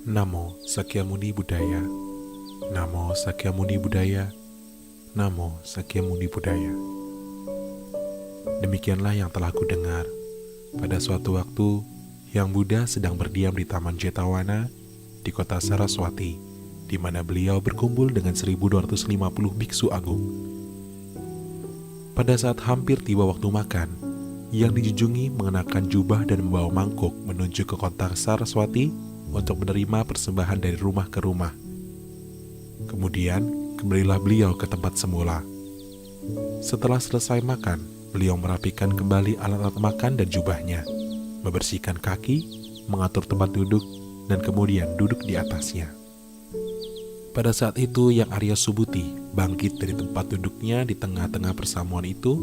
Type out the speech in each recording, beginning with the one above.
Namo Sakyamuni Buddhaya. Namo Sakyamuni Buddhaya. Namo Sakyamuni Buddhaya. Demikianlah yang telah kudengar pada suatu waktu yang Buddha sedang berdiam di Taman Jetavana di kota Saraswati, di mana beliau berkumpul dengan 1250 biksu agung. Pada saat hampir tiba waktu makan, yang dijunjungi mengenakan jubah dan membawa mangkuk menuju ke kota Saraswati untuk menerima persembahan dari rumah ke rumah. Kemudian, kembalilah beliau ke tempat semula. Setelah selesai makan, beliau merapikan kembali alat-alat makan dan jubahnya, membersihkan kaki, mengatur tempat duduk, dan kemudian duduk di atasnya. Pada saat itu, Yang Arya Subhuti bangkit dari tempat duduknya di tengah-tengah persamuan itu,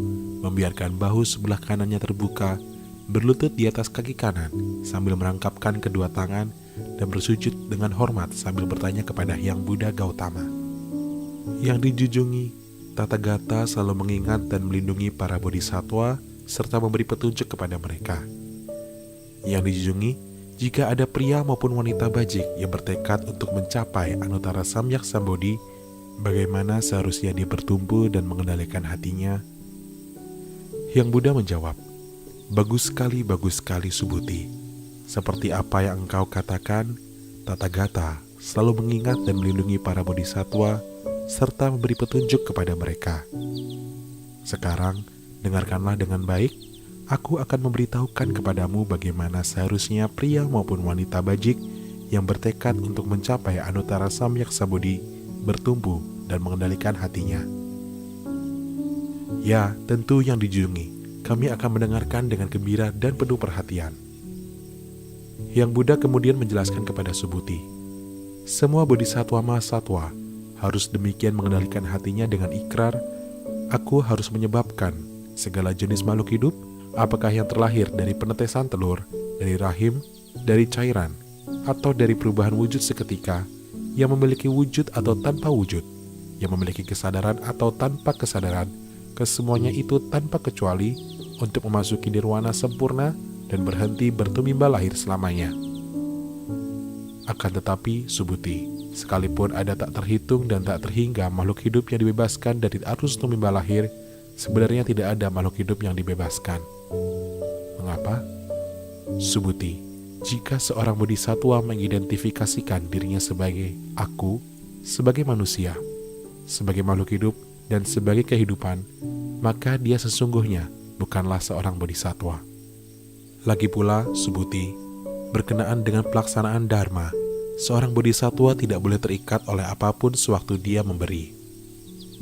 membiarkan bahu sebelah kanannya terbuka, berlutut di atas kaki kanan, sambil merangkapkan kedua tangan dan bersujud dengan hormat sambil bertanya kepada Hyang Buddha Gautama. Yang dijunjungi, Tathagata selalu mengingat dan melindungi para bodhisattva serta memberi petunjuk kepada mereka. Yang dijunjungi, jika ada pria maupun wanita bajik yang bertekad untuk mencapai Anuttara Samyak Sambodhi, bagaimana seharusnya dia bertumpu dan mengendalikan hatinya? Hyang Buddha menjawab, bagus sekali Subhuti. Seperti apa yang engkau katakan, Tathagata selalu mengingat dan melindungi para bodhisattva serta memberi petunjuk kepada mereka. Sekarang, dengarkanlah dengan baik. Aku akan memberitahukan kepadamu bagaimana seharusnya pria maupun wanita bajik yang bertekad untuk mencapai Anuttara Samyak Sambodhi bertumbuh dan mengendalikan hatinya. Ya, tentu yang dijunjungi, kami akan mendengarkan dengan gembira dan penuh perhatian. Yang Buddha kemudian menjelaskan kepada Subhuti, semua bodhisattva mahasatwa harus demikian mengendalikan hatinya dengan ikrar, aku harus menyebabkan segala jenis makhluk hidup, apakah yang terlahir dari penetesan telur, dari rahim, dari cairan, atau dari perubahan wujud seketika, yang memiliki wujud atau tanpa wujud, yang memiliki kesadaran atau tanpa kesadaran, kesemuanya itu tanpa kecuali untuk memasuki nirwana sempurna dan berhenti bertumimba lahir selamanya. Akan tetapi, Subhuti, sekalipun ada tak terhitung dan tak terhingga makhluk hidup yang dibebaskan dari arus tumimba lahir, sebenarnya tidak ada makhluk hidup yang dibebaskan. Mengapa? Subhuti, jika seorang bodhisattva mengidentifikasikan dirinya sebagai aku, sebagai manusia, sebagai makhluk hidup, dan sebagai kehidupan, maka dia sesungguhnya bukanlah seorang bodhisattva. Lagi pula, Subhuti, berkenaan dengan pelaksanaan dharma, seorang bodhisattva tidak boleh terikat oleh apapun sewaktu dia memberi.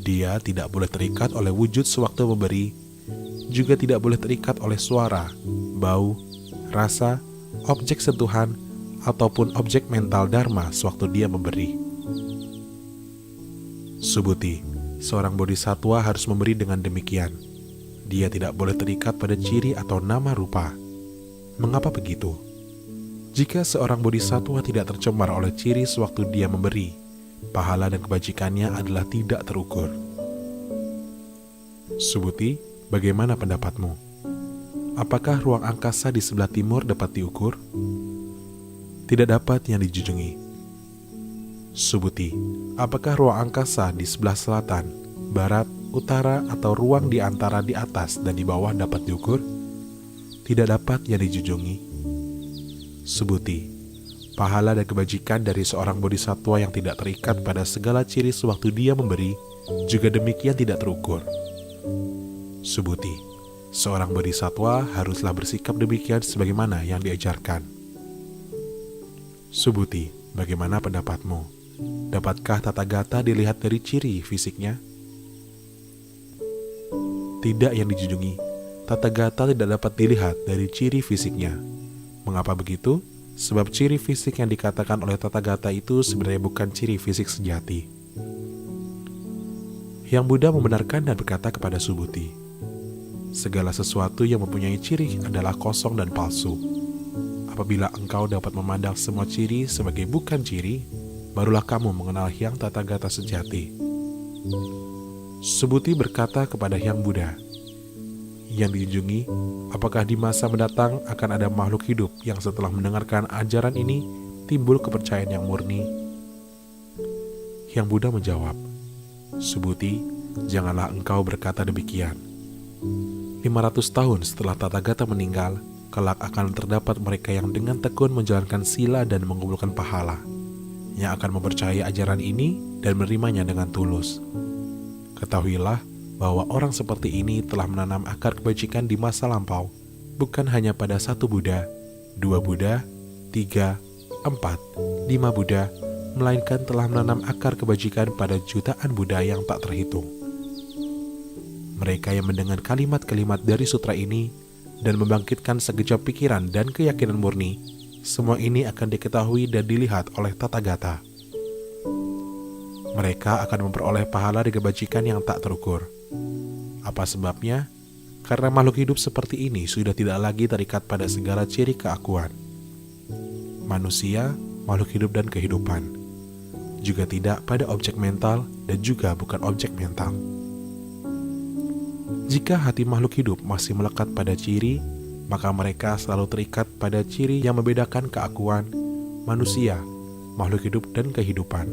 Dia tidak boleh terikat oleh wujud sewaktu memberi, juga tidak boleh terikat oleh suara, bau, rasa, objek sentuhan, ataupun objek mental dharma sewaktu dia memberi. Subhuti, seorang bodhisattva harus memberi dengan demikian. Dia tidak boleh terikat pada ciri atau nama rupa. Mengapa begitu? Jika seorang bodhisattva tidak tercemar oleh ciri sewaktu dia memberi, pahala dan kebajikannya adalah tidak terukur. Subhuti, bagaimana pendapatmu? Apakah ruang angkasa di sebelah timur dapat diukur? Tidak dapat yang dijunjungi. Subhuti, apakah ruang angkasa di sebelah selatan, barat, utara, atau ruang di antara di atas dan di bawah dapat diukur? Tidak dapat yang dijunjungi. Subhuti, pahala dan kebajikan dari seorang bodhisattva yang tidak terikat pada segala ciri sewaktu dia memberi, juga demikian tidak terukur. Subhuti, seorang bodhisattva haruslah bersikap demikian sebagaimana yang diajarkan. Subhuti, bagaimana pendapatmu? Dapatkah Tathagata dilihat dari ciri fisiknya? Tidak yang dijunjungi. Tathagata tidak dapat dilihat dari ciri fisiknya. Mengapa begitu? Sebab ciri fisik yang dikatakan oleh Tathagata itu sebenarnya bukan ciri fisik sejati. Hyang Buddha membenarkan dan berkata kepada Subhuti, segala sesuatu yang mempunyai ciri adalah kosong dan palsu. Apabila engkau dapat memandang semua ciri sebagai bukan ciri, barulah kamu mengenal Hyang Tathagata sejati. Subhuti berkata kepada Hyang Buddha, yang dijunjungi, apakah di masa mendatang akan ada makhluk hidup yang setelah mendengarkan ajaran ini timbul kepercayaan yang murni. Hyang Buddha menjawab, Subhuti, janganlah engkau berkata demikian. 500 tahun setelah Tathagata meninggal, kelak akan terdapat mereka yang dengan tekun menjalankan sila dan mengumpulkan pahala, yang akan mempercayai ajaran ini dan menerimanya dengan tulus. Ketahuilah bahwa orang seperti ini telah menanam akar kebajikan di masa lampau, bukan hanya pada 1 Buddha, 2 Buddha, 3, 4, 5 Buddha, melainkan telah menanam akar kebajikan pada jutaan Buddha yang tak terhitung. Mereka yang mendengar kalimat-kalimat dari sutra ini dan membangkitkan sekejap pikiran dan keyakinan murni, semua ini akan diketahui dan dilihat oleh Tathagata. Mereka akan memperoleh pahala dan kebajikan yang tak terukur. Apa sebabnya? Karena makhluk hidup seperti ini sudah tidak lagi terikat pada segala ciri keakuan. Manusia, makhluk hidup dan kehidupan. Juga tidak pada objek mental dan juga bukan objek mental. Jika hati makhluk hidup masih melekat pada ciri, maka mereka selalu terikat pada ciri yang membedakan keakuan, manusia, makhluk hidup dan kehidupan.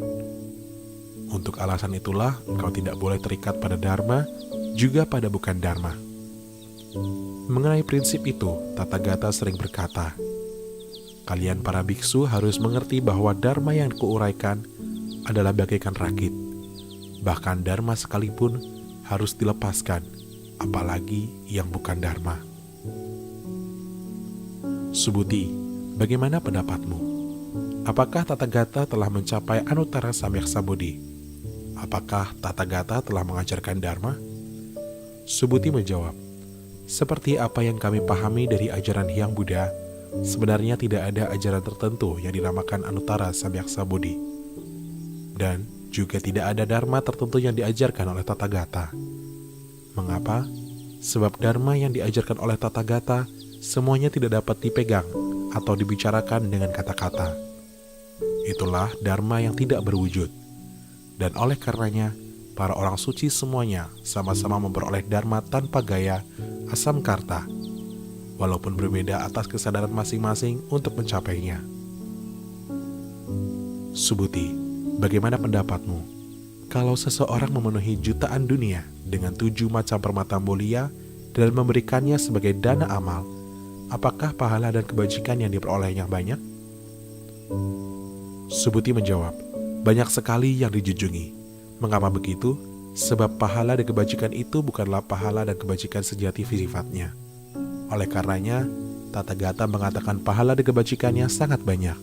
Untuk alasan itulah engkau tidak boleh terikat pada dharma, juga pada bukan dharma. Mengenai prinsip itu, Tathagata sering berkata, kalian para biksu harus mengerti bahwa dharma yang kuuraikan adalah bagaikan rakit. Bahkan dharma sekalipun harus dilepaskan, apalagi yang bukan dharma. Subhuti, bagaimana pendapatmu? Apakah Tathagata telah mencapai Anuttara Samyaksambodhi? Apakah Tathagata telah mengajarkan dharma? Subhuti menjawab, seperti apa yang kami pahami dari ajaran Hyang Buddha, sebenarnya tidak ada ajaran tertentu yang dinamakan Anuttara Samyaksambodhi. Dan juga tidak ada dharma tertentu yang diajarkan oleh Tathagata. Mengapa? Sebab dharma yang diajarkan oleh Tathagata semuanya tidak dapat dipegang atau dibicarakan dengan kata-kata. Itulah dharma yang tidak berwujud. Dan oleh karenanya, para orang suci semuanya sama-sama memperoleh dharma tanpa gaya asam karta, walaupun berbeda atas kesadaran masing-masing untuk mencapainya. Subhuti, bagaimana pendapatmu? Kalau seseorang memenuhi jutaan dunia dengan 7 macam permata mulia dan memberikannya sebagai dana amal, apakah pahala dan kebajikan yang diperolehnya banyak? Subhuti menjawab, banyak sekali yang dijunjungi. Mengapa begitu? Sebab pahala dan kebajikan itu bukanlah pahala dan kebajikan sejati sifatnya. Oleh karenanya, Tathagata mengatakan pahala dan kebajikannya sangat banyak.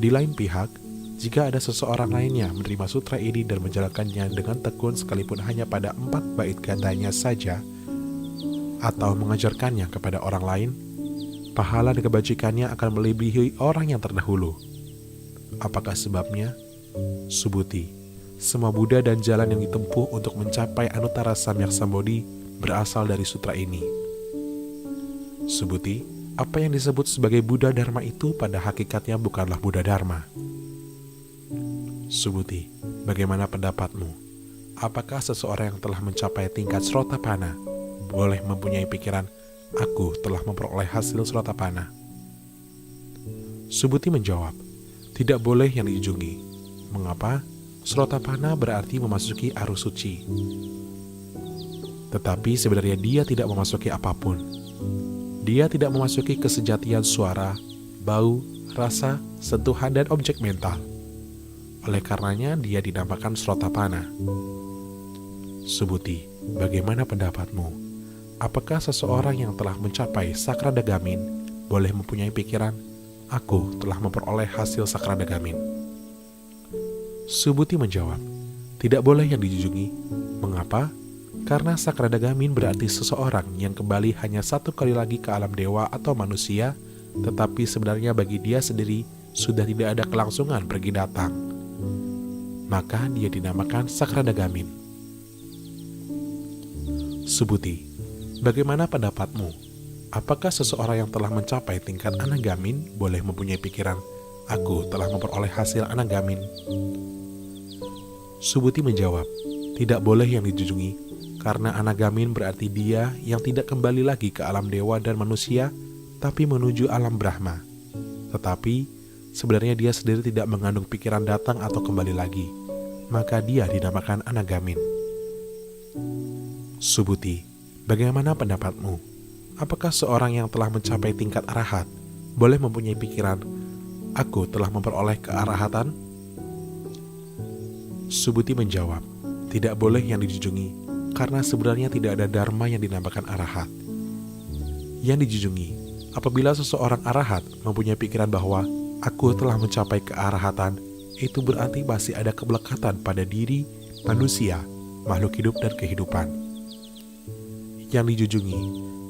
Di lain pihak, jika ada seseorang lainnya menerima sutra ini dan menjalankannya dengan tekun sekalipun hanya pada 4 bait katanya saja, atau mengajarkannya kepada orang lain, pahala dan kebajikannya akan melebihi orang yang terdahulu. Apakah sebabnya? Subhuti, semua Buddha dan jalan yang ditempuh untuk mencapai Anuttara Samyaksambodhi berasal dari sutra ini. Subhuti, apa yang disebut sebagai Buddha Dharma itu pada hakikatnya bukanlah Buddha Dharma. Subhuti, bagaimana pendapatmu? Apakah seseorang yang telah mencapai tingkat Srotapana boleh mempunyai pikiran, aku telah memperoleh hasil Srotapana? Subhuti menjawab, tidak boleh yang dijunjungi. Mengapa? Srotapana berarti memasuki arus suci. Tetapi sebenarnya dia tidak memasuki apapun. Dia tidak memasuki kesejatian suara, bau, rasa, sentuhan, dan objek mental. Oleh karenanya dia dinamakan Srotapana. Subhuti, bagaimana pendapatmu? Apakah seseorang yang telah mencapai Sakradagamin boleh mempunyai pikiran, aku telah memperoleh hasil Sakradagamin? Subhuti menjawab, tidak boleh yang dijunjungi. Mengapa? Karena Sakradagamin berarti seseorang yang kembali hanya 1 kali lagi ke alam dewa atau manusia, tetapi sebenarnya bagi dia sendiri sudah tidak ada kelangsungan pergi datang. Maka dia dinamakan Sakradagamin. Subhuti, bagaimana pendapatmu? Apakah seseorang yang telah mencapai tingkat Anagamin boleh mempunyai pikiran, aku telah memperoleh hasil Anagamin? Subhuti menjawab, tidak boleh yang dijunjungi, karena Anagamin berarti dia yang tidak kembali lagi ke alam dewa dan manusia, tapi menuju alam Brahma. Tetapi sebenarnya dia sendiri tidak mengandung pikiran datang atau kembali lagi, maka dia dinamakan anagamin. Subhuti, bagaimana pendapatmu? Apakah seorang yang telah mencapai tingkat arahat boleh mempunyai pikiran, aku telah memperoleh kearahatan? Subhuti menjawab, tidak boleh yang dijunjungi, karena sebenarnya tidak ada dharma yang dinamakan arahat. Yang dijunjungi, apabila seseorang arahat mempunyai pikiran bahwa aku telah mencapai kearahatan, itu berarti masih ada kemelekatan pada diri, manusia, makhluk hidup dan kehidupan. Yang dijunjungi,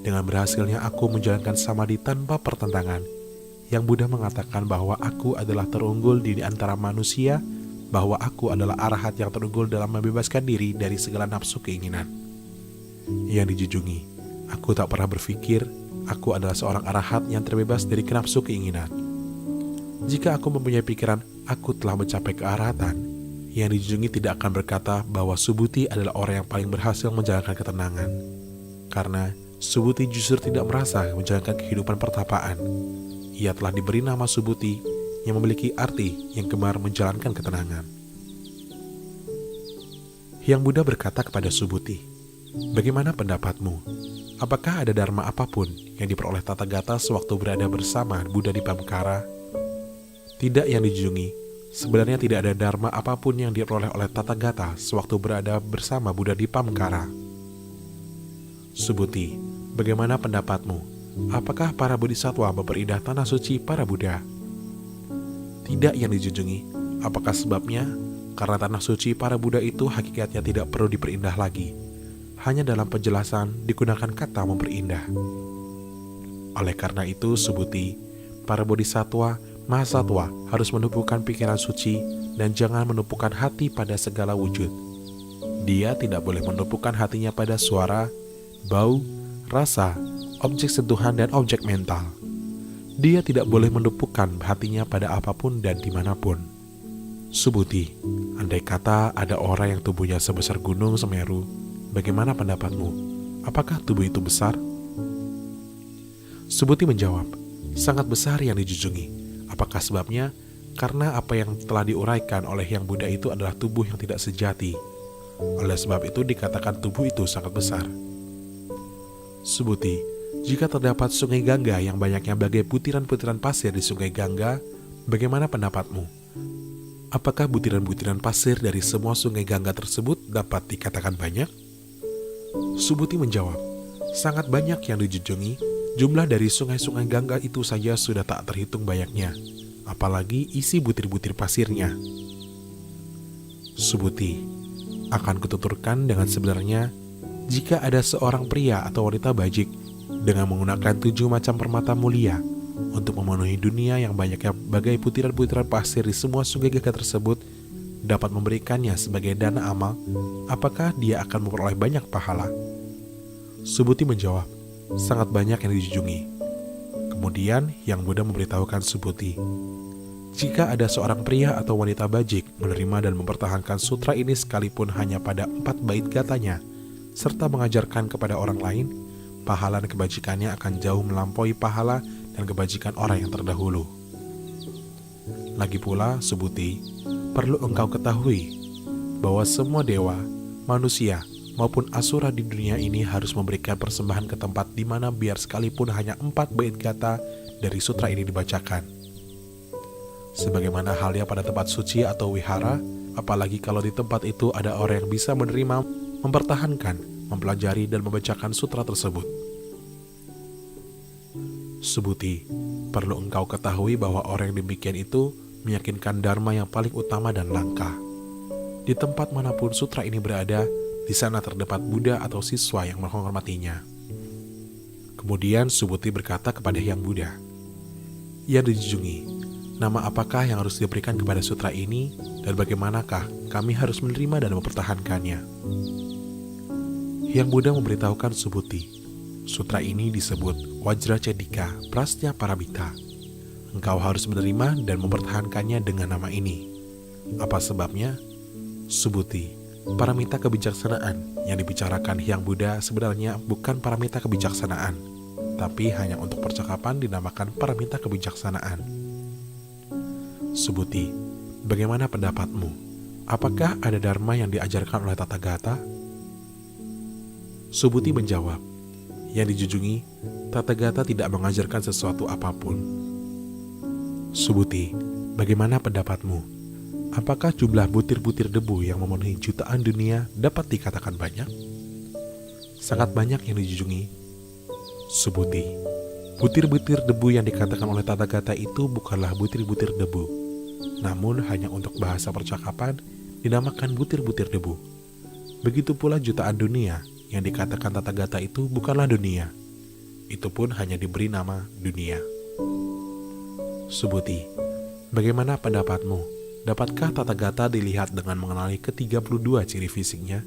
dengan berhasilnya aku menjalankan samadhi tanpa pertentangan, yang Buddha mengatakan bahwa aku adalah terunggul di antara manusia, bahwa aku adalah arahat yang terunggul dalam membebaskan diri dari segala nafsu keinginan. Yang dijunjungi, aku tak pernah berpikir aku adalah seorang arahat yang terbebas dari nafsu keinginan. Jika aku mempunyai pikiran aku telah mencapai kearahatan, yang dijunjungi tidak akan berkata bahwa Subhuti adalah orang yang paling berhasil menjalankan ketenangan, karena Subhuti justru tidak merasa menjalankan kehidupan pertapaan. Ia telah diberi nama Subhuti yang memiliki arti yang gemar menjalankan ketenangan. Yang Buddha berkata kepada Subhuti, bagaimana pendapatmu? Apakah ada dharma apapun yang diperoleh Tathagata sewaktu berada bersama Buddha di Pamkara? Tidak, yang dijunjungi, sebenarnya tidak ada dharma apapun yang diperoleh oleh Tathagata sewaktu berada bersama Buddha di Pamkara. Subhuti, bagaimana pendapatmu? Apakah para bodhisattva memperindah tanah suci para Buddha? Tidak, yang dijunjungi. Apakah sebabnya? Karena tanah suci para Buddha itu hakikatnya tidak perlu diperindah lagi. Hanya dalam penjelasan digunakan kata memperindah. Oleh karena itu, Subhuti, para bodhisattva, mahasatwa harus menumpukan pikiran suci dan jangan menumpukan hati pada segala wujud. Dia tidak boleh menumpukan hatinya pada suara, bau, rasa, objek sentuhan dan objek mental. Dia tidak boleh menumpukan hatinya pada apapun dan dimanapun. Subhuti, andai kata ada orang yang tubuhnya sebesar gunung Semeru, bagaimana pendapatmu? Apakah tubuh itu besar? Subhuti menjawab, sangat besar yang dijunjungi. Apakah sebabnya? Karena apa yang telah diuraikan oleh Yang Buddha itu adalah tubuh yang tidak sejati. Oleh sebab itu dikatakan tubuh itu sangat besar. Subhuti, jika terdapat sungai Gangga yang banyaknya bagai butiran-butiran pasir di sungai Gangga, bagaimana pendapatmu? Apakah butiran-butiran pasir dari semua sungai Gangga tersebut dapat dikatakan banyak? Subhuti menjawab, sangat banyak yang dijunjungi. Jumlah dari sungai-sungai Gangga itu saja sudah tak terhitung banyaknya, apalagi isi butir-butir pasirnya. Subhuti, akan kututurkan dengan sebenarnya, jika ada seorang pria atau wanita bajik dengan menggunakan 7 macam permata mulia untuk memenuhi dunia yang banyaknya bagai butiran-butiran pasir di semua sungai Gangga tersebut, dapat memberikannya sebagai dana amal, apakah dia akan memperoleh banyak pahala? Subhuti menjawab, sangat banyak yang dijunjungi. Kemudian Yang Buddha memberitahukan Subhuti, jika ada seorang pria atau wanita bajik menerima dan mempertahankan sutra ini sekalipun hanya pada 4 bait gatanya, serta mengajarkan kepada orang lain, pahala dan kebajikannya akan jauh melampaui pahala dan kebajikan orang yang terdahulu. Lagi pula, Subhuti, perlu engkau ketahui bahwa semua dewa, manusia, maupun asura di dunia ini harus memberikan persembahan ke tempat di mana biar sekalipun hanya 4 bait gata dari sutra ini dibacakan. Sebagaimana halnya pada tempat suci atau wihara, apalagi kalau di tempat itu ada orang yang bisa menerima, mempertahankan, mempelajari dan membacakan sutra tersebut. Subhuti, perlu engkau ketahui bahwa orang yang demikian itu meyakinkan dharma yang paling utama dan langka. Di tempat manapun sutra ini berada, di sana terdapat Buddha atau siswa yang menghormatinya. Kemudian Subhuti berkata kepada Yang Buddha, yang dijunjungi, nama apakah yang harus diberikan kepada sutra ini dan bagaimanakah kami harus menerima dan mempertahankannya? Yang Buddha memberitahukan Subhuti, sutra ini disebut Wajra Cedika Prastya Paramita. Engkau harus menerima dan mempertahankannya dengan nama ini. Apa sebabnya? Subhuti, paramita kebijaksanaan yang dibicarakan Yang Buddha sebenarnya bukan paramita kebijaksanaan, tapi hanya untuk percakapan dinamakan paramita kebijaksanaan. Subhuti, bagaimana pendapatmu? Apakah ada dharma yang diajarkan oleh Tathagata? Subhuti menjawab, yang dijunjungi, Tathagata tidak mengajarkan sesuatu apapun. Subhuti, bagaimana pendapatmu? Apakah jumlah butir-butir debu yang memenuhi jutaan dunia dapat dikatakan banyak? Sangat banyak yang dijunjungi. Subhuti, butir-butir debu yang dikatakan oleh Tathagata itu bukanlah butir-butir debu, namun hanya untuk bahasa percakapan dinamakan butir-butir debu. Begitu pula jutaan dunia yang dikatakan Tathagata itu bukanlah dunia, itu pun hanya diberi nama dunia. Subhuti, bagaimana pendapatmu? Dapatkah Tathagata dilihat dengan mengenali ke-32 ciri fisiknya?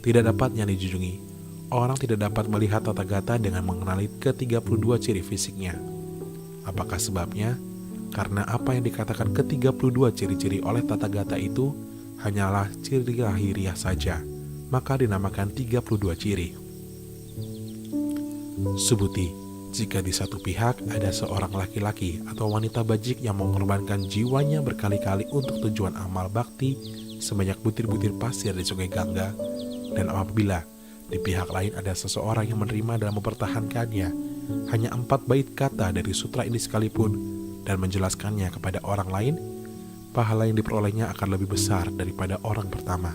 Tidak dapat yang dijunjungi. Orang tidak dapat melihat Tathagata dengan mengenali ke-32 ciri fisiknya. Apakah sebabnya? Karena apa yang dikatakan ke-32 ciri-ciri oleh Tathagata itu hanyalah ciri lahiriah saja, maka dinamakan 32 ciri. Subhuti, jika di satu pihak ada seorang laki-laki atau wanita bajik yang mengorbankan jiwanya berkali-kali untuk tujuan amal bakti sebanyak butir-butir pasir di sungai Gangga, dan apabila di pihak lain ada seseorang yang menerima dan mempertahankannya hanya 4 bait kata dari sutra ini sekalipun dan menjelaskannya kepada orang lain, pahala yang diperolehnya akan lebih besar daripada orang pertama.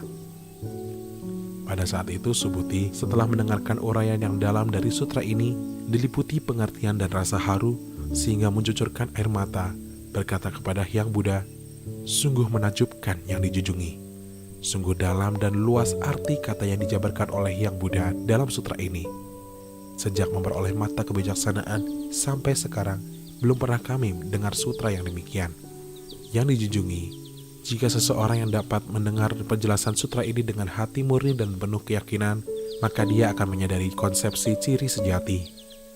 Pada saat itu Subhuti setelah mendengarkan uraian yang dalam dari sutra ini diliputi pengertian dan rasa haru sehingga mencucurkan air mata, berkata kepada Hyang Buddha, sungguh menakjubkan yang dijunjungi. Sungguh dalam dan luas arti kata yang dijabarkan oleh Hyang Buddha dalam sutra ini. Sejak memperoleh mata kebijaksanaan sampai sekarang belum pernah kami dengar sutra yang demikian. Yang dijunjungi, jika seseorang yang dapat mendengar penjelasan sutra ini dengan hati murni dan penuh keyakinan, maka dia akan menyadari konsepsi ciri sejati.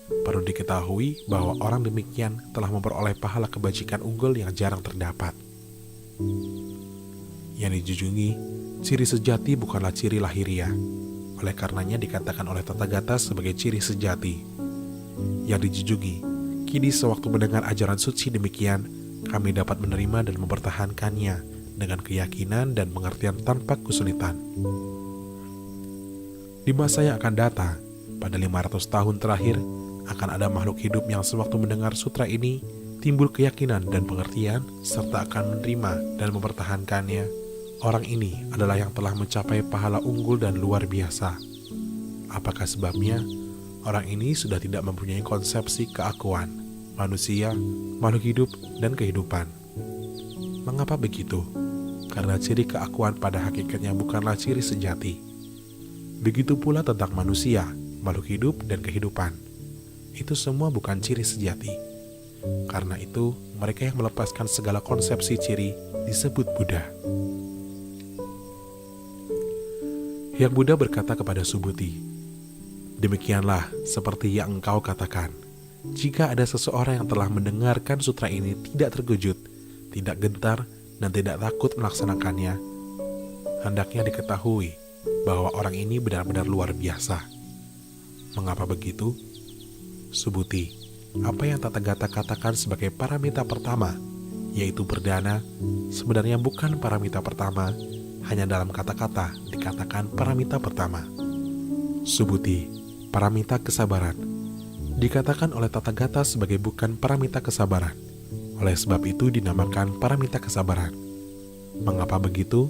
Perlu diketahui bahwa orang demikian telah memperoleh pahala kebajikan unggul yang jarang terdapat. Yang dijunjungi, ciri sejati bukanlah ciri lahiriah. Oleh karenanya dikatakan oleh Tathagata sebagai ciri sejati. Yang dijunjungi, kini sewaktu mendengar ajaran suci demikian, kami dapat menerima dan mempertahankannya dengan keyakinan dan pengertian tanpa kesulitan. Di masa yang akan datang, pada 500 tahun terakhir, akan ada makhluk hidup yang sewaktu mendengar sutra ini timbul keyakinan dan pengertian serta akan menerima dan mempertahankannya. Orang ini adalah yang telah mencapai pahala unggul dan luar biasa. Apakah sebabnya? Orang ini sudah tidak mempunyai konsepsi keakuan, manusia, makhluk hidup, dan kehidupan. Mengapa begitu? Karena ciri keakuan pada hakikatnya bukanlah ciri sejati. Begitu pula tentang manusia, makhluk hidup, dan kehidupan. Itu semua bukan ciri sejati. Karena itu, mereka yang melepaskan segala konsepsi ciri disebut Buddha. Hyang Buddha berkata kepada Subhuti, demikianlah seperti yang engkau katakan. Jika ada seseorang yang telah mendengarkan sutra ini tidak terkejut, tidak gentar, dan tidak takut melaksanakannya, hendaknya diketahui bahwa orang ini benar-benar luar biasa. Mengapa begitu? Subhuti, apa yang Tathagata katakan sebagai paramita pertama, yaitu perdana, sebenarnya bukan paramita pertama, hanya dalam kata-kata dikatakan paramita pertama. Subhuti, paramita kesabaran, dikatakan oleh Tathagata sebagai bukan paramita kesabaran. Oleh sebab itu dinamakan paramita kesabaran. Mengapa begitu?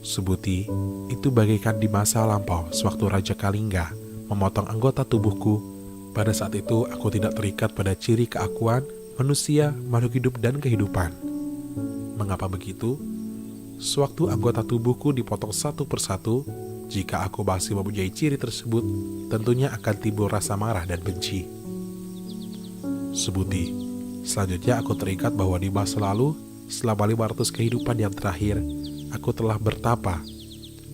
Subhuti, itu bagaikan di masa lampau sewaktu Raja Kalingga memotong anggota tubuhku. Pada saat itu aku tidak terikat pada ciri keakuan, manusia, makhluk hidup, dan kehidupan. Mengapa begitu? Sewaktu anggota tubuhku dipotong satu persatu, jika aku masih mempunyai ciri tersebut, tentunya akan timbul rasa marah dan benci. Subhuti, selanjutnya aku terikat bahwa di masa lalu, selama 500 kehidupan yang terakhir, aku telah bertapa.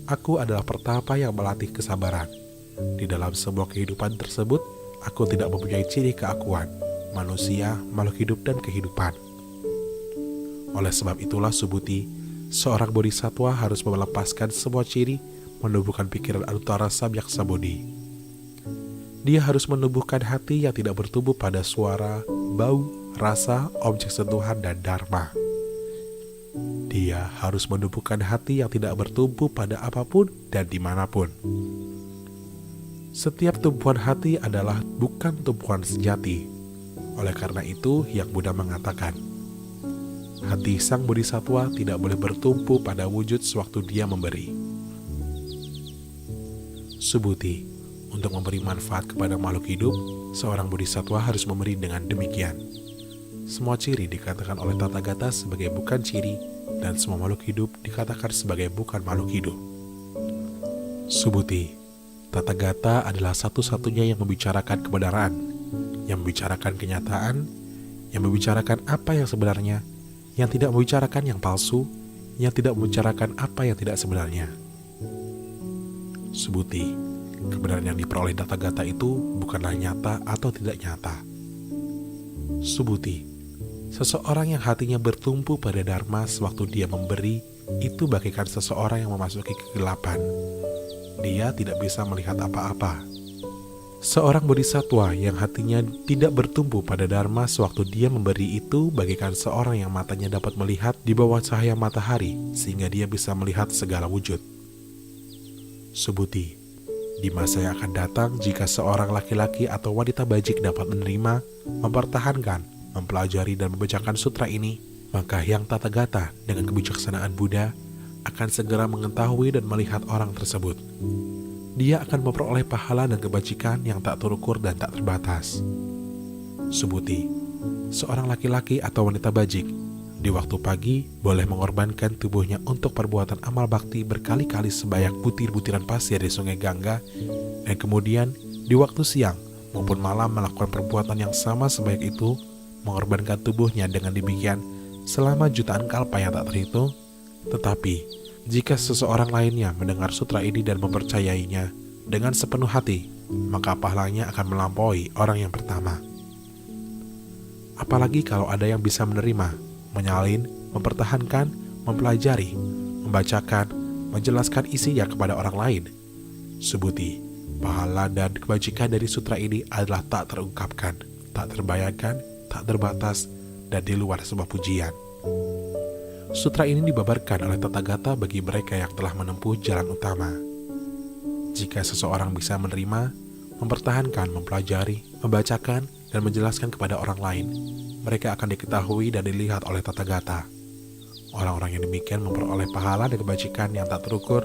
Aku adalah pertapa yang melatih kesabaran. Di dalam semua kehidupan tersebut, aku tidak mempunyai ciri keakuan, manusia, makhluk hidup, dan kehidupan. Oleh sebab itulah Subhuti, seorang bodhisatwa harus melepaskan semua ciri, menumbuhkan pikiran Anuttara Samyak Sambodhi. Dia harus menumbuhkan hati yang tidak bertumbuh pada suara, bau, rasa, objek sentuhan, dan dharma. Dia harus menumbuhkan hati yang tidak bertumbuh pada apapun dan dimanapun. Setiap tumpuan hati adalah bukan tumpuan sejati. Oleh karena itu, Hyang Buddha mengatakan, hati sang bodhisattva tidak boleh bertumpu pada wujud sewaktu dia memberi. Subhuti, untuk memberi manfaat kepada makhluk hidup, seorang bodhisattva harus memberi dengan demikian. Semua ciri dikatakan oleh Tathagata sebagai bukan ciri, dan semua makhluk hidup dikatakan sebagai bukan makhluk hidup. Subhuti, Tathagata adalah satu-satunya yang membicarakan kebenaran, yang membicarakan kenyataan, yang membicarakan apa yang sebenarnya, yang tidak membicarakan yang palsu, yang tidak membicarakan apa yang tidak sebenarnya. Subhuti, kebenaran yang diperoleh Tathagata itu bukanlah nyata atau tidak nyata. Subhuti, seseorang yang hatinya bertumpu pada dharma sewaktu dia memberi, itu bagaikan seseorang yang memasuki kegelapan. Dia tidak bisa melihat apa-apa. Seorang bodhisattva yang hatinya tidak bertumpu pada dharma sewaktu dia memberi itu bagaikan seorang yang matanya dapat melihat di bawah cahaya matahari sehingga dia bisa melihat segala wujud. Subhuti, di masa yang akan datang jika seorang laki-laki atau wanita bajik dapat menerima, mempertahankan, mempelajari dan membacakan sutra ini, maka Hyang Tathagata dengan kebijaksanaan Buddha akan segera mengetahui dan melihat orang tersebut. Dia akan memperoleh pahala dan kebajikan yang tak terukur dan tak terbatas. Subhuti, seorang laki-laki atau wanita bajik di waktu pagi boleh mengorbankan tubuhnya untuk perbuatan amal bakti berkali-kali sebanyak butir-butiran pasir di sungai Gangga, dan kemudian di waktu siang maupun malam melakukan perbuatan yang sama sebanyak itu, mengorbankan tubuhnya dengan demikian selama jutaan kalpa yang tak terhitung. Tetapi jika seseorang lainnya mendengar sutra ini dan mempercayainya dengan sepenuh hati, maka pahalanya akan melampaui orang yang pertama. Apalagi kalau ada yang bisa menerima, menyalin, mempertahankan, mempelajari, membacakan, menjelaskan isinya kepada orang lain. Subhuti, pahala dan kebajikan dari sutra ini adalah tak terungkapkan, tak terbayangkan, tak terbatas, dan di luar sebuah pujian. Sutra ini dibabarkan oleh Tathagata bagi mereka yang telah menempuh jalan utama. Jika seseorang bisa menerima, mempertahankan, mempelajari, membacakan, dan menjelaskan kepada orang lain, mereka akan diketahui dan dilihat oleh Tathagata. Orang-orang yang demikian memperoleh pahala dan kebajikan yang tak terukur,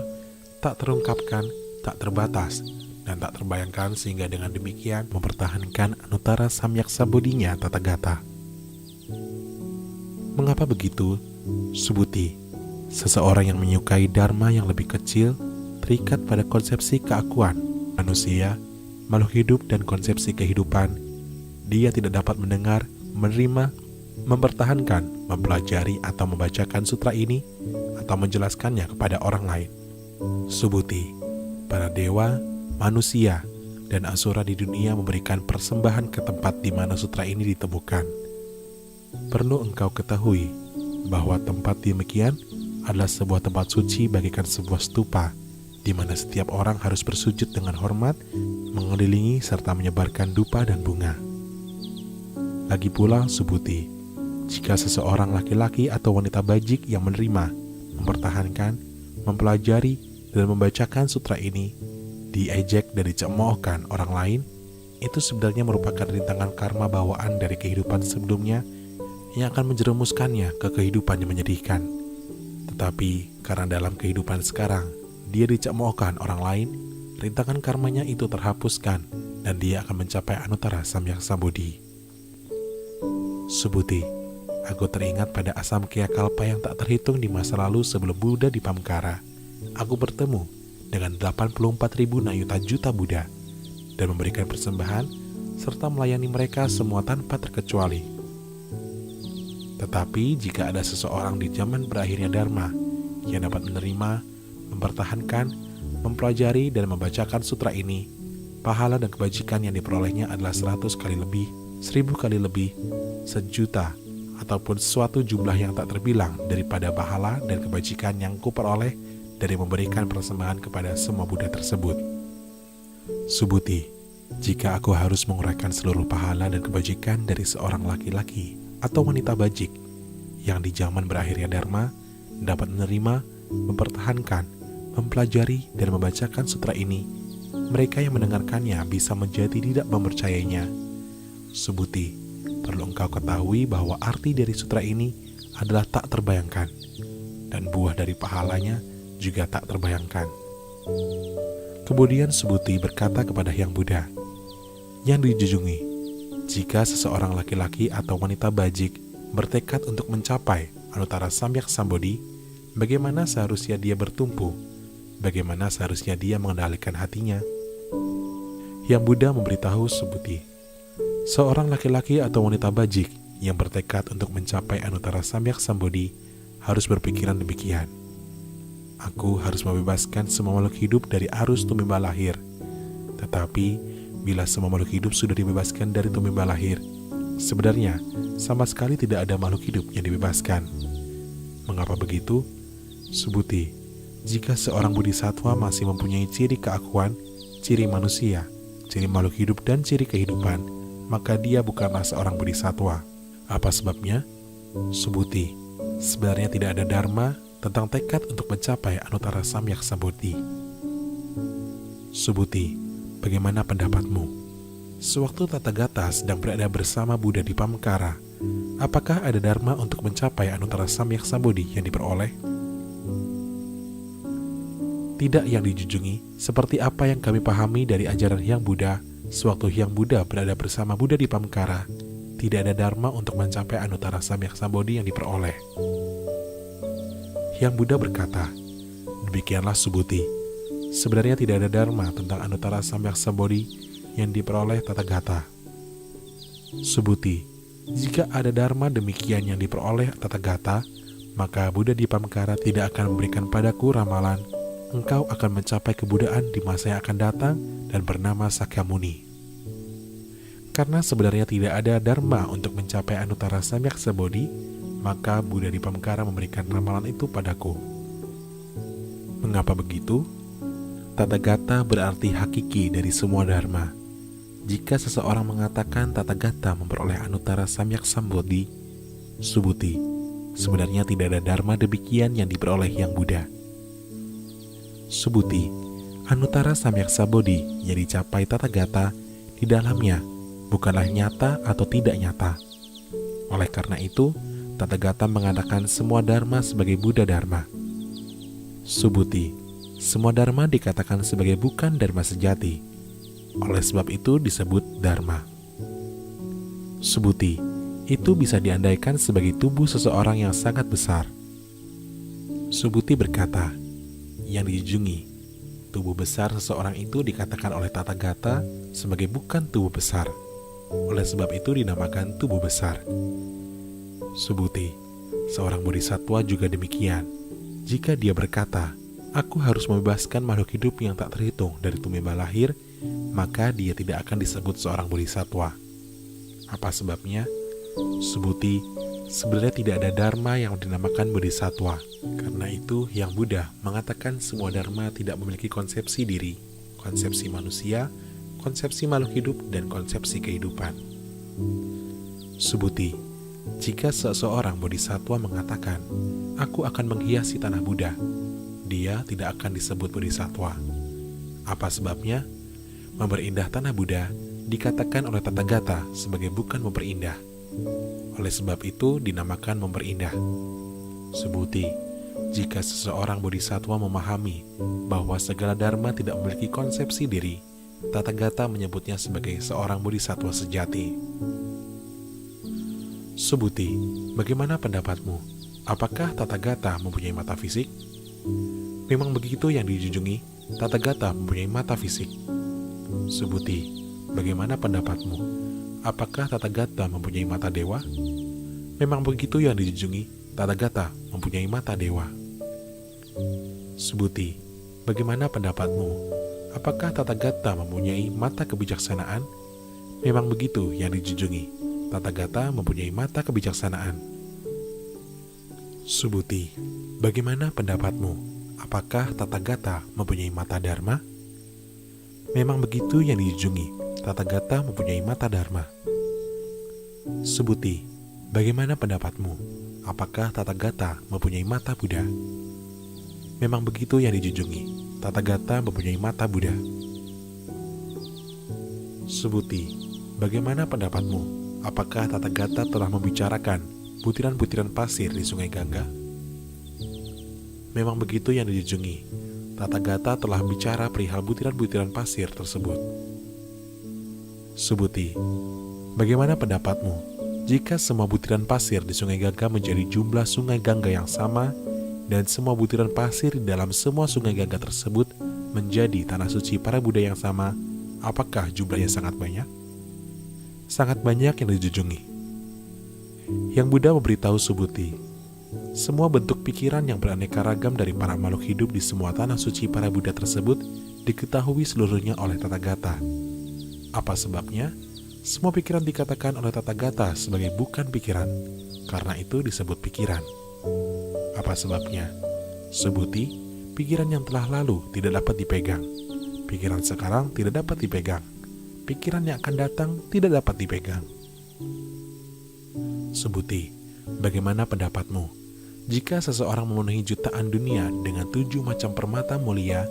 tak terungkapkan, tak terbatas, dan tak terbayangkan, sehingga dengan demikian mempertahankan Anuttara Samyaksabodhinya Tathagata. Mengapa begitu? Subhuti, seseorang yang menyukai dharma yang lebih kecil terikat pada konsepsi keakuan manusia, makhluk hidup, dan konsepsi kehidupan. Dia tidak dapat mendengar, menerima, mempertahankan, mempelajari, atau membacakan sutra ini atau menjelaskannya kepada orang lain. Subhuti, para dewa, manusia, dan asura di dunia memberikan persembahan ke tempat di mana sutra ini ditemukan. Perlu engkau ketahui bahwa tempat demikian adalah sebuah tempat suci bagaikan sebuah stupa, di mana setiap orang harus bersujud dengan hormat, mengelilingi serta menyebarkan dupa dan bunga. Lagi pula, Subhuti, jika seseorang laki-laki atau wanita bajik yang menerima, mempertahankan, mempelajari, dan membacakan sutra ini, diejek dan dicemoohkan orang lain, itu sebenarnya merupakan rintangan karma bawaan dari kehidupan sebelumnya yang akan menjerumuskannya ke kehidupan yang menyedihkan. Tetapi karena dalam kehidupan sekarang dia dicemoohkan orang lain, rintangan karmanya itu terhapuskan dan dia akan mencapai Anuttara Samyaksabodhi. Subhuti, aku teringat pada Asamkhya Kalpa yang tak terhitung di masa lalu sebelum Buddha di Pamkara. Aku bertemu dengan 84.000 nayuta juta Buddha dan memberikan persembahan serta melayani mereka semua tanpa terkecuali. Tetapi jika ada seseorang di zaman berakhirnya Dharma yang dapat menerima, mempertahankan, mempelajari, dan membacakan sutra ini, pahala dan kebajikan yang diperolehnya adalah 100 kali lebih, 1000 kali lebih, 1.000.000, ataupun suatu jumlah yang tak terbilang daripada pahala dan kebajikan yang kuperoleh dari memberikan persembahan kepada semua Buddha tersebut. Subhuti, Jika aku harus menguraikan seluruh pahala dan kebajikan dari seorang laki-laki atau wanita bajik yang di zaman berakhirnya dharma dapat menerima, mempertahankan, mempelajari, dan membacakan sutra ini, mereka yang mendengarkannya bisa menjadi tidak mempercayainya. Subhuti, perlu engkau ketahui bahwa arti dari sutra ini adalah tak terbayangkan, dan buah dari pahalanya juga tak terbayangkan. Kemudian Subhuti berkata kepada Hyang Buddha, "Yang dijunjungi, jika seseorang laki-laki atau wanita bajik bertekad untuk mencapai Anuttara Samyak Sambodhi, bagaimana seharusnya dia bertumpu? Bagaimana seharusnya dia mengendalikan hatinya?" Hyang Buddha memberitahu Subhuti, seorang laki-laki atau wanita bajik yang bertekad untuk mencapai Anuttara Samyak Sambodhi harus berpikiran demikian. Aku harus membebaskan semua makhluk hidup dari arus tumimba lahir. Tetapi, bila semua makhluk hidup sudah dibebaskan dari tumimba lahir, sebenarnya sama sekali tidak ada makhluk hidup yang dibebaskan. Mengapa begitu? Subhuti, jika seorang bodhisattva masih mempunyai ciri keakuan, ciri manusia, ciri makhluk hidup, dan ciri kehidupan, maka dia bukanlah seorang bodhisattva. Apa sebabnya? Subhuti, sebenarnya tidak ada dharma tentang tekad untuk mencapai Anuttara Samyak Sambodhi. Subhuti, bagaimana pendapatmu? Sewaktu Tathagata sedang berada bersama Buddha di Pamekara, apakah ada dharma untuk mencapai Anuttara Samyak Sambodhi yang diperoleh? Tidak, yang dijunjungi, seperti apa yang kami pahami dari ajaran Hyang Buddha, sewaktu Hyang Buddha berada bersama Buddha di Pamekara, tidak ada dharma untuk mencapai Anuttara Samyak Sambodhi yang diperoleh. Hyang Buddha berkata, demikianlah Subhuti, sebenarnya tidak ada dharma tentang Anuttara Samyak Sambodhi yang diperoleh Tathagata. Subhuti, jika ada dharma demikian yang diperoleh Tathagata, maka Buddha di Pamekara tidak akan memberikan padaku ramalan, engkau akan mencapai kebudaan di masa yang akan datang dan bernama Sakyamuni. Karena sebenarnya tidak ada dharma untuk mencapai Anuttara Samyak Sambodhi, maka Buddha di Pamekara memberikan ramalan itu padaku. Mengapa begitu? Tathagata berarti hakiki dari semua dharma. Jika seseorang mengatakan Tathagata memperoleh Anuttara Samyak Sambodhi, Subhuti, sebenarnya tidak ada dharma demikian yang diperoleh Hyang Buddha. Subhuti, Anuttara Samyak Sambodhi yang dicapai Tathagata di dalamnya bukanlah nyata atau tidak nyata. Oleh karena itu, Tathagata mengatakan semua dharma sebagai Buddha Dharma. Subhuti, semua dharma dikatakan sebagai bukan dharma sejati. Oleh sebab itu disebut dharma. Subhuti, itu bisa diandaikan sebagai tubuh seseorang yang sangat besar. Subhuti berkata, yang dijunjungi, tubuh besar seseorang itu dikatakan oleh Tathagata sebagai bukan tubuh besar. Oleh sebab itu dinamakan tubuh besar. Subhuti, seorang bodhisattva juga demikian. Jika dia berkata, aku harus membebaskan makhluk hidup yang tak terhitung dari tumimba lahir, maka dia tidak akan disebut seorang bodhisattva. Apa sebabnya? Subhuti, sebenarnya tidak ada dharma yang dinamakan bodhisattva. Karena itu, Hyang Buddha mengatakan semua dharma tidak memiliki konsepsi diri, konsepsi manusia, konsepsi makhluk hidup, dan konsepsi kehidupan. Subhuti, jika seseorang bodhisattva mengatakan, aku akan menghiasi tanah Buddha, dia tidak akan disebut bodhisattva. Apa sebabnya? Memperindah tanah Buddha dikatakan oleh Tathagata sebagai bukan memperindah. Oleh sebab itu dinamakan memperindah. Subhuti, jika seseorang bodhisattva memahami bahwa segala dharma tidak memiliki konsepsi diri, Tathagata menyebutnya sebagai seorang bodhisattva sejati. Subhuti, bagaimana pendapatmu? Apakah Tathagata mempunyai mata fisik? Memang begitu yang dijunjungi, Tathagata mempunyai mata fisik. Subhuti, bagaimana pendapatmu? Apakah Tathagata mempunyai mata dewa? Memang begitu yang dijunjungi, Tathagata mempunyai mata dewa. Subhuti, bagaimana pendapatmu? Apakah Tathagata mempunyai mata kebijaksanaan? Memang begitu yang dijunjungi, Tathagata mempunyai mata kebijaksanaan. Subhuti, bagaimana pendapatmu? Apakah Tathagata mempunyai mata dharma? Memang begitu yang dijunjungi, Tathagata mempunyai mata dharma. Subhuti, bagaimana pendapatmu? Apakah Tathagata mempunyai mata Buddha? Memang begitu yang dijunjungi, Tathagata mempunyai mata Buddha. Subhuti, bagaimana pendapatmu? Apakah Tathagata telah membicarakan butiran-butiran pasir di Sungai Gangga? Memang begitu yang dijunjungi, Tathagata telah bicara perihal butiran-butiran pasir tersebut. Subhuti, bagaimana pendapatmu jika semua butiran pasir di Sungai Gangga menjadi jumlah Sungai Gangga yang sama dan semua butiran pasir di dalam semua Sungai Gangga tersebut menjadi tanah suci para Buddha yang sama? Apakah jumlahnya sangat banyak? Sangat banyak yang dijunjungi. Yang Buddha memberitahu Subhuti, semua bentuk pikiran yang beraneka ragam dari para makhluk hidup di semua tanah suci para Buddha tersebut diketahui seluruhnya oleh Tathagata. Apa sebabnya? Semua pikiran dikatakan oleh Tathagata sebagai bukan pikiran, karena itu disebut pikiran. Apa sebabnya? Subhuti, pikiran yang telah lalu tidak dapat dipegang. Pikiran sekarang tidak dapat dipegang. Pikiran yang akan datang tidak dapat dipegang. Subhuti, bagaimana pendapatmu? Jika seseorang memenuhi jutaan dunia dengan 7 macam permata mulia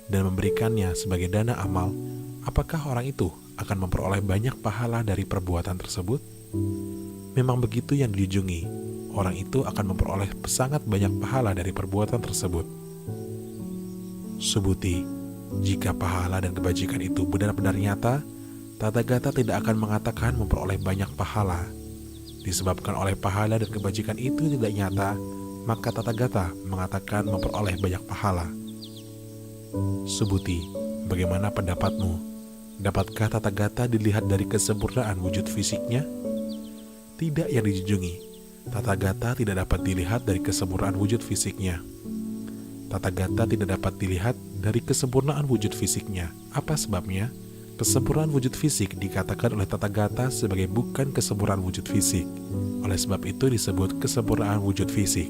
dan memberikannya sebagai dana amal, apakah orang itu akan memperoleh banyak pahala dari perbuatan tersebut? Memang begitu yang dijunjungi, orang itu akan memperoleh sangat banyak pahala dari perbuatan tersebut. Subhuti, jika pahala dan kebajikan itu benar-benar nyata, Tathagata tidak akan mengatakan memperoleh banyak pahala. Disebabkan oleh pahala dan kebajikan itu tidak nyata, maka Tathagata mengatakan memperoleh banyak pahala. Subhuti, bagaimana pendapatmu? Dapatkah Tathagata dilihat dari kesempurnaan wujud fisiknya? Tidak yang dijunjungi, Tathagata tidak dapat dilihat dari kesempurnaan wujud fisiknya. Tathagata tidak dapat dilihat dari kesempurnaan wujud fisiknya. Apa sebabnya? Kesempurnaan wujud fisik dikatakan oleh Tathagata sebagai bukan kesempurnaan wujud fisik. Oleh sebab itu disebut kesempurnaan wujud fisik.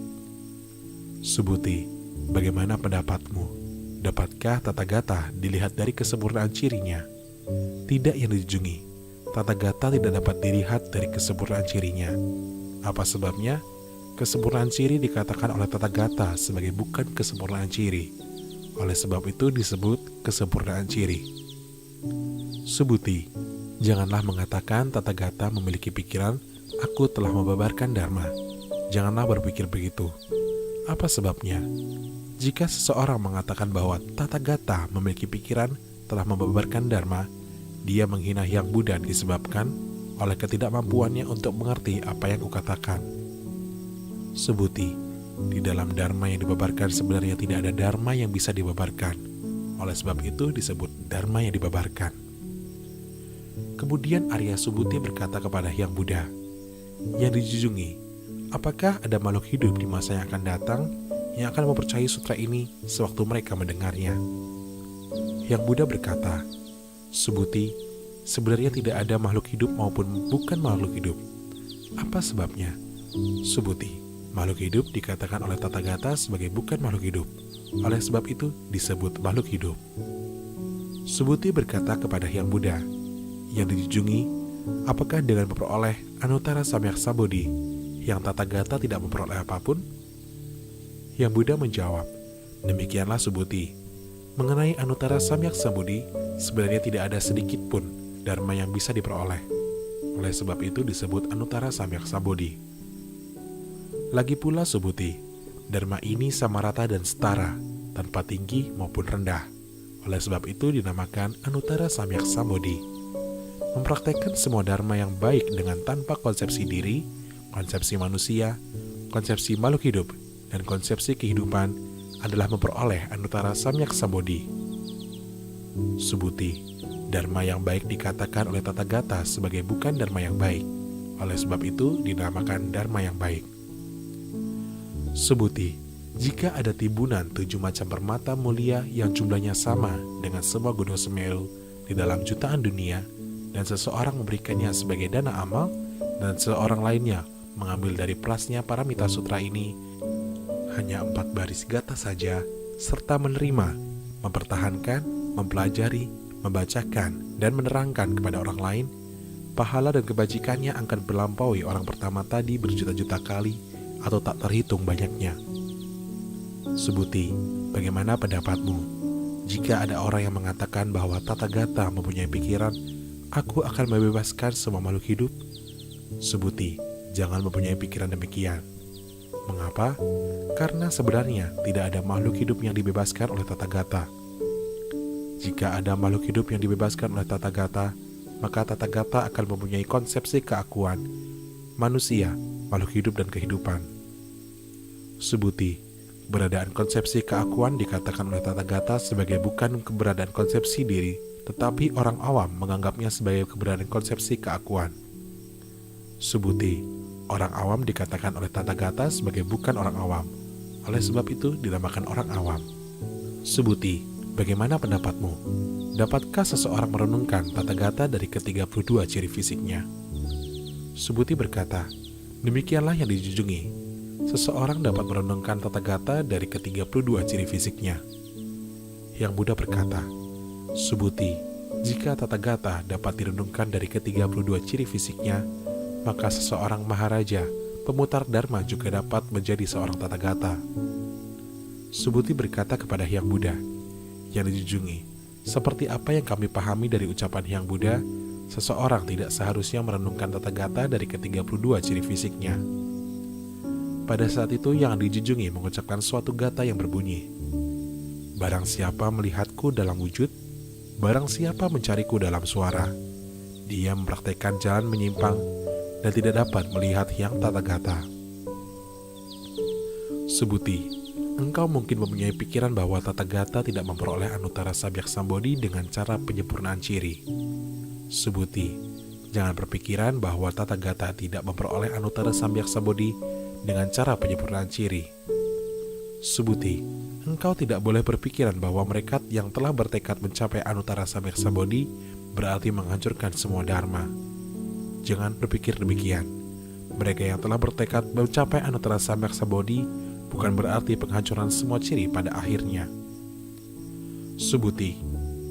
Subhuti, bagaimana pendapatmu? Dapatkah Tathagata dilihat dari kesempurnaan cirinya? Tidak yang dijunjungi, Tathagata tidak dapat dilihat dari kesempurnaan cirinya. Apa sebabnya? Kesempurnaan ciri dikatakan oleh Tathagata sebagai bukan kesempurnaan ciri. Oleh sebab itu disebut kesempurnaan ciri. Subhuti, janganlah mengatakan Tathagata memiliki pikiran, aku telah membabarkan Dharma. Janganlah berpikir begitu. Apa sebabnya? Jika seseorang mengatakan bahwa Tathagata memiliki pikiran telah membabarkan Dharma, dia menghina Hyang Buddha disebabkan oleh ketidakmampuannya untuk mengerti apa yang kukatakan. Subhuti, di dalam Dharma yang dibabarkan sebenarnya tidak ada Dharma yang bisa dibabarkan. Oleh sebab itu disebut Dharma yang dibabarkan. Kemudian Arya Subhuti berkata kepada Hyang Buddha, yang dijunjungi, apakah ada makhluk hidup di masa yang akan datang yang akan mempercayai sutra ini sewaktu mereka mendengarnya? Hyang Buddha berkata, Subhuti, sebenarnya tidak ada makhluk hidup maupun bukan makhluk hidup. Apa sebabnya? Subhuti, makhluk hidup dikatakan oleh Tathagata sebagai bukan makhluk hidup. Oleh sebab itu disebut makhluk hidup. Subhuti berkata kepada Hyang Buddha, yang dijunjungi, apakah dengan memperoleh Anuttara Samyak Sambodhi yang Tathagata tidak memperoleh apapun? Hyang Buddha menjawab, demikianlah Subhuti. Mengenai Anuttara Samyak Sambodhi, sebenarnya tidak ada sedikit pun Dharma yang bisa diperoleh. Oleh sebab itu disebut Anuttara Samyak Sambodhi. Lagi pula Subhuti, Dharma ini sama rata dan setara, tanpa tinggi maupun rendah. Oleh sebab itu dinamakan Anuttara Samyak Sambodhi. Mempraktekkan semua Dharma yang baik dengan tanpa konsepsi diri, konsepsi manusia, konsepsi makhluk hidup, dan konsepsi kehidupan adalah memperoleh Anuttara Samyak Sambodhi. Subhuti, Dharma yang baik dikatakan oleh Tathagata sebagai bukan Dharma yang baik. Oleh sebab itu dinamakan Dharma yang baik. Subhuti, jika ada timbunan 7 macam permata mulia yang jumlahnya sama dengan semua gunung Semeru di dalam jutaan dunia, dan seseorang memberikannya sebagai dana amal, dan seorang lainnya mengambil dari prasnya Paramita Sutra ini hanya 4 baris gata saja, serta menerima, mempertahankan, mempelajari, membacakan, dan menerangkan kepada orang lain, pahala dan kebajikannya akan berlampaui orang pertama tadi berjuta-juta kali atau tak terhitung banyaknya. Subhuti, bagaimana pendapatmu? Jika ada orang yang mengatakan bahwa Tathagata mempunyai pikiran, aku akan membebaskan semua makhluk hidup. Subhuti, jangan mempunyai pikiran demikian. Mengapa? Karena sebenarnya tidak ada makhluk hidup yang dibebaskan oleh Tathagata. Jika ada makhluk hidup yang dibebaskan oleh Tathagata, maka Tathagata akan mempunyai konsepsi keakuan, manusia, makhluk hidup dan kehidupan. Subhuti, keberadaan konsepsi keakuan dikatakan oleh Tathagata sebagai bukan keberadaan konsepsi diri, tetapi orang awam menganggapnya sebagai keberadaan konsepsi keakuan. Subhuti, orang awam dikatakan oleh Tathagata sebagai bukan orang awam, oleh sebab itu dinamakan orang awam. Subhuti, bagaimana pendapatmu? Dapatkah seseorang merenungkan Tathagata dari ke-32 ciri fisiknya? Subhuti berkata, demikianlah yang dijunjungi. Seseorang dapat merenungkan Tathagata dari ke-32 ciri fisiknya. Yang Buddha berkata, Subhuti, jika Tathagata dapat direnungkan dari ke-32 ciri fisiknya, maka seseorang maharaja, pemutar dharma juga dapat menjadi seorang Tathagata. Subhuti berkata kepada Hyang Buddha, yang dijunjungi, seperti apa yang kami pahami dari ucapan Hyang Buddha, seseorang tidak seharusnya merenungkan Tathagata dari ke-32 ciri fisiknya. Pada saat itu yang dijunjungi mengucapkan suatu gata yang berbunyi, barang siapa melihatku dalam wujud, barang siapa mencariku dalam suara, dia mempraktekkan jalan menyimpang dan tidak dapat melihat Hyang Tathagata. Subhuti, engkau mungkin mempunyai pikiran bahwa Tathagata tidak memperoleh Anuttara Samyak Sambodhi dengan cara penyempurnaan ciri. Subhuti, jangan berpikiran bahwa Tathagata tidak memperoleh Anuttara Samyak Sambodhi dengan cara penyempurnaan ciri. Subhuti, engkau tidak boleh berpikiran bahwa mereka yang telah bertekad mencapai Anuttara Samyak Sambodhi berarti menghancurkan semua dharma. Jangan berpikir demikian. Mereka yang telah bertekad mencapai Anuttara Samyak Sambodhi bukan berarti penghancuran semua ciri pada akhirnya. Subhuti,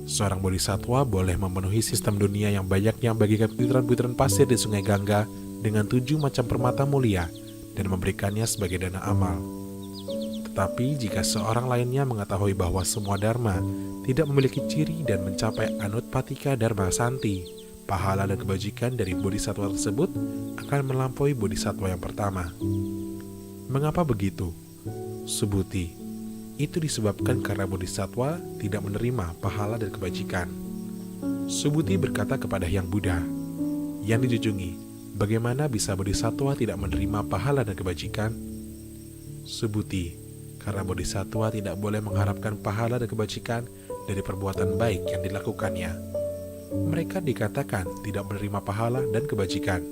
seorang bodhisatwa boleh memenuhi sistem dunia yang banyaknya bagikan butiran-butiran pasir di sungai Gangga dengan 7 macam permata mulia dan memberikannya sebagai dana amal. Tetapi jika seorang lainnya mengetahui bahwa semua dharma tidak memiliki ciri dan mencapai Anutpatika Dharma Santi, pahala dan kebajikan dari bodhisatwa tersebut akan melampaui bodhisatwa yang pertama. Mengapa begitu? Subhuti, itu disebabkan karena bodhisatwa tidak menerima pahala dan kebajikan. Subhuti berkata kepada Hyang Buddha, yang dijunjungi, bagaimana bisa bodhisatwa tidak menerima pahala dan kebajikan? Subhuti, karena bodhisatwa tidak boleh mengharapkan pahala dan kebajikan dari perbuatan baik yang dilakukannya. Mereka dikatakan tidak menerima pahala dan kebajikan.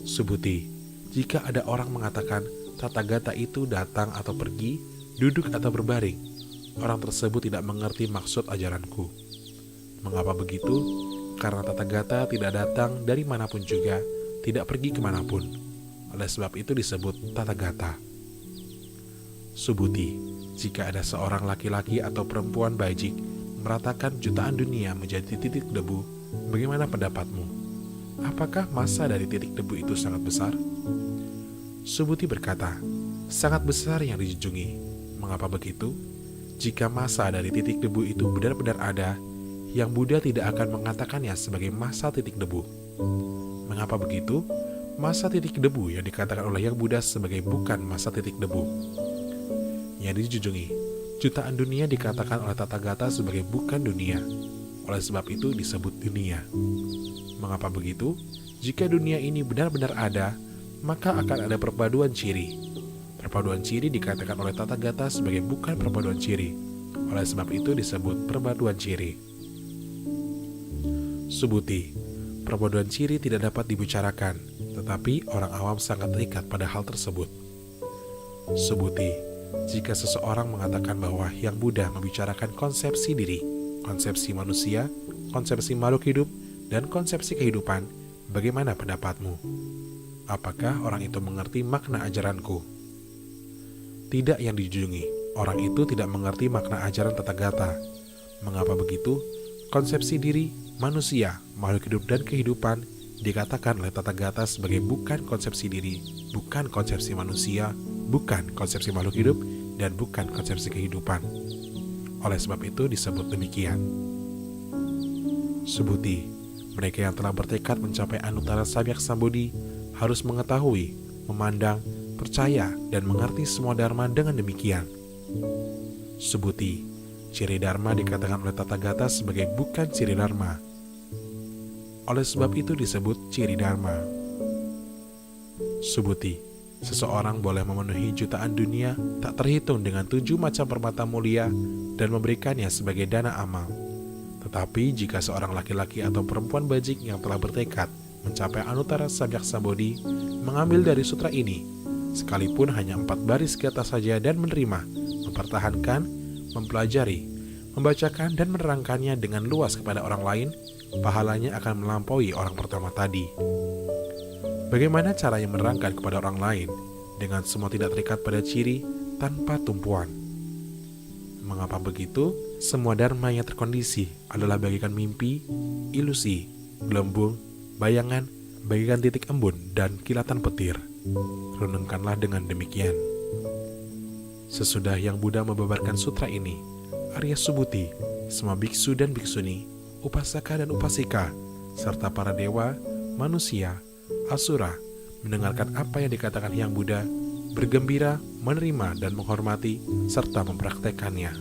Subhuti, jika ada orang mengatakan Tathagata itu datang atau pergi, duduk atau berbaring, orang tersebut tidak mengerti maksud ajaranku. Mengapa begitu? Karena Tathagata tidak datang dari manapun juga, tidak pergi kemanapun. Oleh sebab itu disebut Tathagata. Subhuti, jika ada seorang laki-laki atau perempuan bajik meratakan jutaan dunia menjadi titik debu, bagaimana pendapatmu? Apakah massa dari titik debu itu sangat besar? Subhuti berkata, sangat besar yang dijunjungi. Mengapa begitu? Jika massa dari titik debu itu benar-benar ada, Yang Buddha tidak akan mengatakannya sebagai massa titik debu. Mengapa begitu? Massa titik debu yang dikatakan oleh Yang Buddha sebagai bukan massa titik debu. Yang dijunjungi, jutaan dunia dikatakan oleh Tathagata sebagai bukan dunia. Oleh sebab itu disebut dunia. Mengapa begitu? Jika dunia ini benar-benar ada, maka akan ada perpaduan ciri. Perpaduan ciri dikatakan oleh Tathagata sebagai bukan perpaduan ciri. Oleh sebab itu disebut perpaduan ciri. Subhuti, perpaduan ciri tidak dapat dibicarakan, tetapi orang awam sangat terikat pada hal tersebut. Subhuti, jika seseorang mengatakan bahwa Yang Buddha membicarakan konsepsi diri, konsepsi manusia, konsepsi makhluk hidup, dan konsepsi kehidupan, bagaimana pendapatmu? Apakah orang itu mengerti makna ajaranku? Tidak, yang dijunjungi, orang itu tidak mengerti makna ajaran Tathagata. Mengapa begitu? Konsepsi diri, manusia, makhluk hidup dan kehidupan dikatakan oleh Tathagata sebagai bukan konsepsi diri, bukan konsepsi manusia, bukan konsepsi makhluk hidup, dan bukan konsepsi kehidupan. Oleh sebab itu disebut demikian. Subhuti, mereka yang telah bertekad mencapai Anuttara Samyak Sambodhi harus mengetahui, memandang, percaya, dan mengerti semua dharma dengan demikian. Subhuti, ciri dharma dikatakan oleh Tathagata sebagai bukan ciri dharma. Oleh sebab itu disebut ciri dharma. Subhuti, seseorang boleh memenuhi jutaan dunia tak terhitung dengan 7 macam permata mulia dan memberikannya sebagai dana amal. Tetapi jika seorang laki-laki atau perempuan bajik yang telah bertekad mencapai Anuttara Samyak Sambodhi mengambil dari sutra ini, sekalipun hanya 4 baris ke atas saja dan menerima, mempertahankan, mempelajari, membacakan dan menerangkannya dengan luas kepada orang lain, pahalanya akan melampaui orang pertama tadi. Bagaimana caranya menerangkan kepada orang lain dengan semua tidak terikat pada ciri tanpa tumpuan? Mengapa begitu? Semua dharma yang terkondisi adalah bagaikan mimpi, ilusi, gelembung, bayangan, bagaikan titik embun dan kilatan petir. Renungkanlah dengan demikian. Sesudah yang Buddha membabarkan sutra ini, Arya Subhuti, semua biksu dan biksuni, upasaka dan upasika, serta para dewa, manusia, asura, mendengarkan apa yang dikatakan Hyang Buddha, bergembira, menerima dan menghormati, serta mempraktekannya.